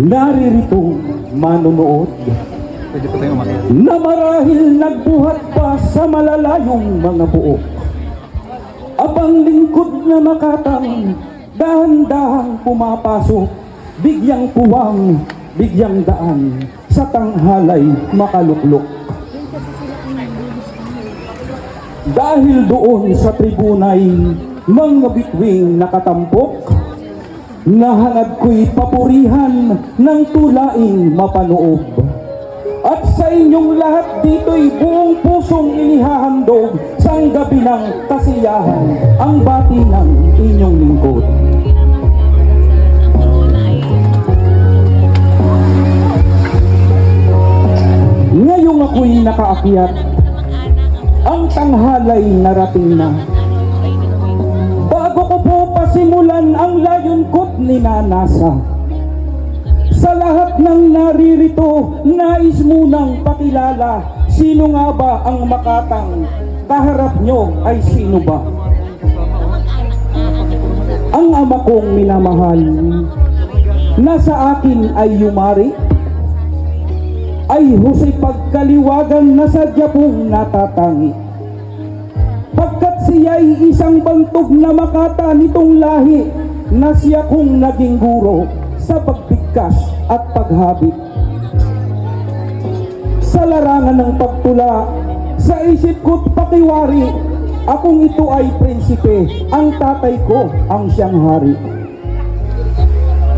naririto manunood Pwede pa tayong umakyat. na marahil nagbuhat pa sa malalayong mga buok. Abang lingkod na makatang dahan-dahang pumapasok, bigyang puwang, bigyang daan, sa tanghalay makaluklok. Dahil doon sa tribunay, mga bituing nakatampok, nahangad ko'y papurihan ng tulaing mapanoob. At sa inyong lahat dito'y buong pusong inihahandog sang gabi ng kasiyahan ang bati ng inyong lingkod. Ngayong ako'y nakaakyat, ang tanghalay narating na. Bago ko po pasimulan ang layon ko't ninanasa, sa lahat ng naririto, nais munang pakilala, sino nga ba ang makatang kaharap nyo ay sino ba? Ang ama kong minamahal, na sa akin ay yumari, ay husay pagkaliwagan na sadya pong natatangi. Pagkat siya'y isang bantog na makata nitong lahi, na siya kong naging guro sa pagbigkas at paghabit. Sa larangan ng pagtula, sa isip ko't pakiwari, akong ito ay prinsipe, ang tatay ko ang siyang hari.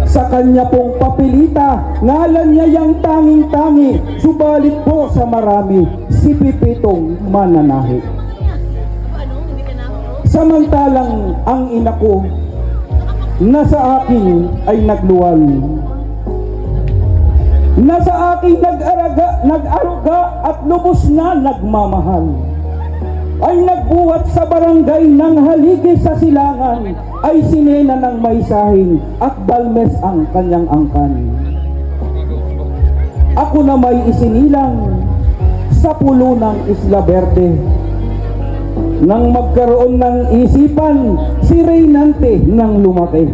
Sa kanya pong papilita, ngalan niya yang tanging-tangi, subalit po sa marami, si Pipitong mananahi. Samantalang ang ina ko, na sa akin ay nagluwal, na sa akin nag-aruga at lubos na nagmamahal, ay nagbuhat sa barangay ng haligi sa silangan, ay sinena ng may sahing at balmes ang kanyang angkan. Ako na may isinilang sa pulo ng Isla Verde, nang magkaroon ng isipan si Reynante nang lumaki.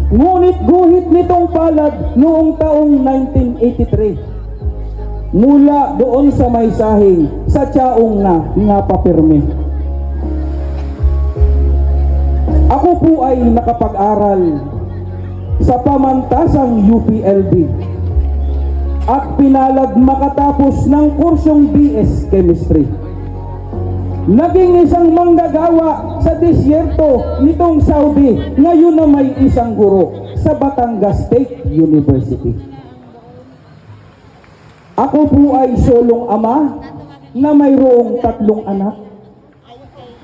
Ngunit guhit nitong palad noong taong 1983, mula doon sa may sahing sa tiyaong na napapirme. Ako po ay nakapag-aral sa pamantasang UPLB at pinalad makatapos ng kursong BS Chemistry. Naging isang manggagawa sa disyerto nitong Saudi, ngayon na may isang guro sa Batangas State University. Ako po ay solong ama na mayroong 3 anak.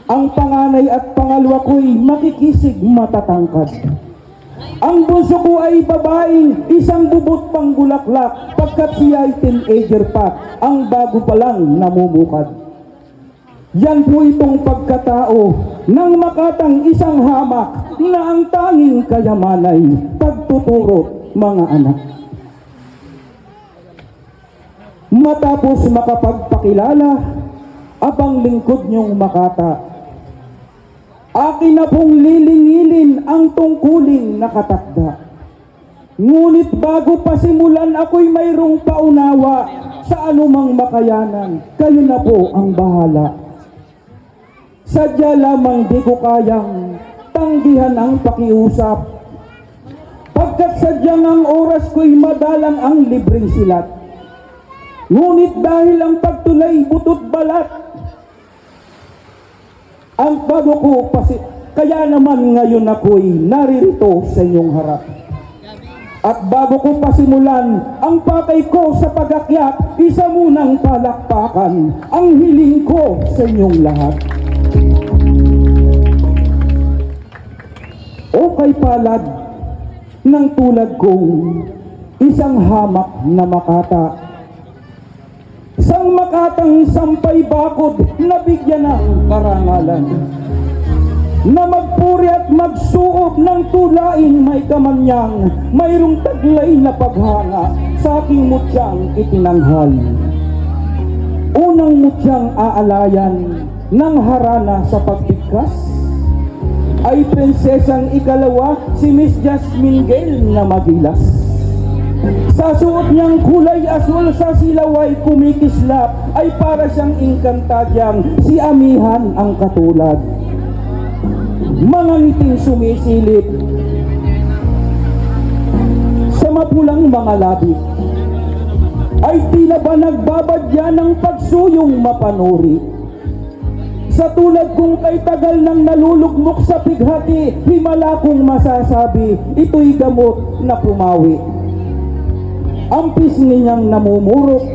Ang panganay at pangalawa ko'y makikisig matatangkad. Ang bunso ko ay babaeng isang bubot pang bulaklak, pagkat siya ay teenager pa, ang bago pa lang namumukad. Yan po itong pagkatao ng makatang isang hamak na ang tanging kayamanay pagtuturo mga anak. Matapos makapagpakilala, abang lingkod niyong makata, akin na pong lilingilin ang tungkuling nakatakda. Ngunit bago pa simulan, ako'y mayroong paunawa sa anumang makayanan. Kayo na po ang bahala. Sadya lamang di ko kayang tanggihan ang pakiusap, pagkat sadyang ang oras ko'y madalang ang libreng silat. Ngunit dahil ang pagtulay butot balat, ang bago ko kaya naman ngayon ako'y naririto sa inyong harap. At bago ko pasimulan ang pakay ko sa pag-akyat, isa munang palakpakan ang hiling ko sa inyong lahat. O kay palad ng tulad kong isang hamak na makata, sang makatang sampay bakod na bigyan ng karangalan, na magpuri at magsuob ng tulaing may kamanyang, mayroong taglay na paghanga sa aking mutyang itinanghal. Unang mutyang aalayan ng harana sa pagbigkas ay prinsesang ikalawa, si Miss Jasmine Gale na Magilas. Sa suot niyang kulay asul sa silaway kumikislap, ay para siyang inkantadyang si amihan ang katulad. Mga ngiting sumisilip sa mapulang mga labi, ay tila ba nagbabadya ng pagsuyong mapanuri. Sa tulad kong kay tagal nang nalulugmok sa pighati, himala kong masasabi, ito'y gamot na pumawi. Ang pisngi niyang namumurok,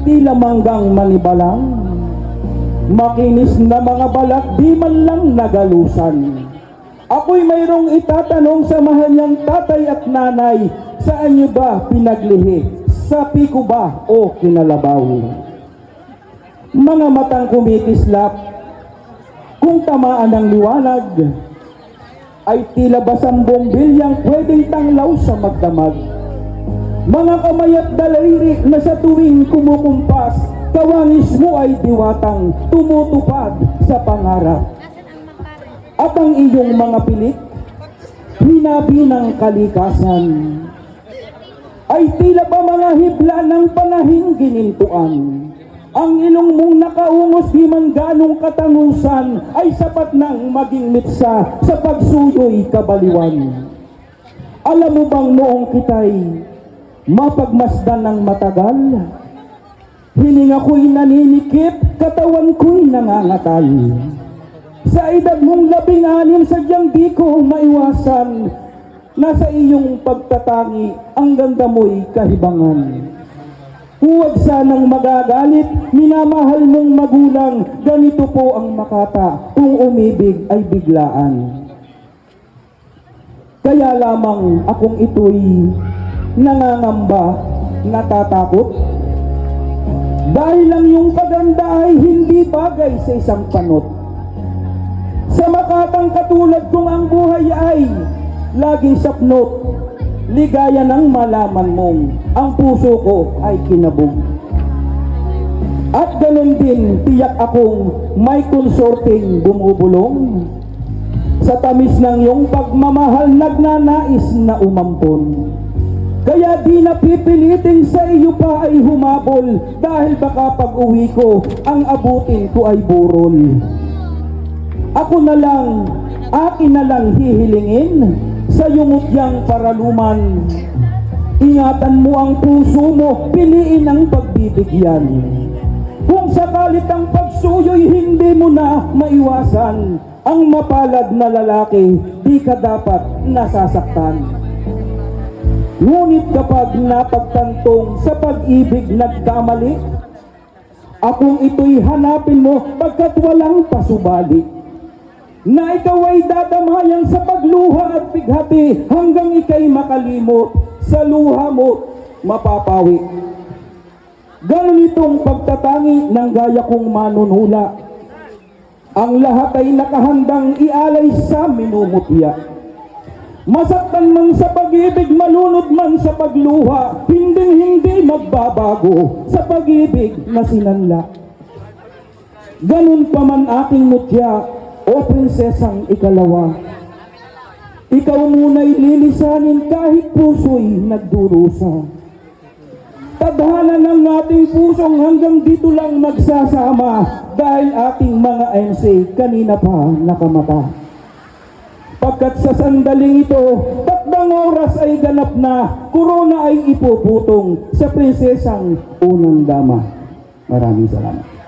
tila manggang manibalang, makinis na mga balat, di man lang nagalusan. Ako'y mayroong itatanong sa mahal niyang tatay at nanay, saan niyo ba pinaglihi? Sa piko ba o kinalabaw? Mga matang kumikislap, kung tamaan ng liwanag, ay tila basang bombilyang pwedeng tanglaw sa magdamag. Mga kamay at daliri na sa tuwing kumukumpas, kawangis mo ay diwatang tumutupad sa pangarap. At ang iyong mga pilik, hinabi ng kalikasan, ay tila ba mga hibla ng panahing ginintuan. Ang ilong mong nakaungos di man ganong katangusan, ay sapat nang maging mitsa sa pagsuyo'y kabaliwan. Alam mo bang noong kita'y mapagmasdan ng matagal, hininga ko'y naninikip, katawan ko'y nangangatal. Sa edad mong 16, sadyang di ko maiwasan, nasa iyong pagtatangi, ang ganda mo'y kahibangan. Huwag sanang magagalit, minamahal mong magulang, ganito po ang makata, kung umibig ay biglaan. Kaya lamang akong ito'y nangangamba, natatakot, dahil lang yung paganda ay hindi bagay sa isang panot. Sa makatang katulad kong ang buhay ay laging sapnot, ligaya ng malaman mong ang puso ko ay kinabog. At ganun din tiyak akong may konsorting bumubulong, sa tamis ng iyong pagmamahal nagnanais na umampon. Kaya di napipiliting sa iyo pa ay humabol, dahil baka pag uwi ko ang abutin ko ay burol. Ako na lang, akin na lang hihilingin sa yungutyang paraluman. Ingatan mo ang puso mo, piliin ang pagbibigyan. Kung sakalit ang pagsuyo'y hindi mo na maiwasan, ang mapalad na lalaki, di ka dapat nasasaktan. Ngunit kapag napagtantong sa pag-ibig nagkamali, akong ito'y hanapin mo pagkat walang pasubali. Na ikaw ay dadamayan sa pagluha at pighati hanggang ika'y makalimot, sa luha mo mapapawi. Ganon itong pagtatangi ng gaya kong manunula. Ang lahat ay nakahandang ialay sa minumutya. Masaktan man sa pag-ibig, malunod man sa pagluha, hindi magbabago sa pag-ibig na sinanla. Ganun pa man aking mutya, o prinsesang ikalawa, ikaw muna'y lilisanin kahit puso'y nagdurusa. Tadhana ng ating pusong hanggang dito lang magsasama, dahil ating mga MC kanina pa nakamata. Pagkat sa sandaling ito, 3 oras ay ganap na, korona ay ipuputong sa prinsesang unang dama. Maraming salamat.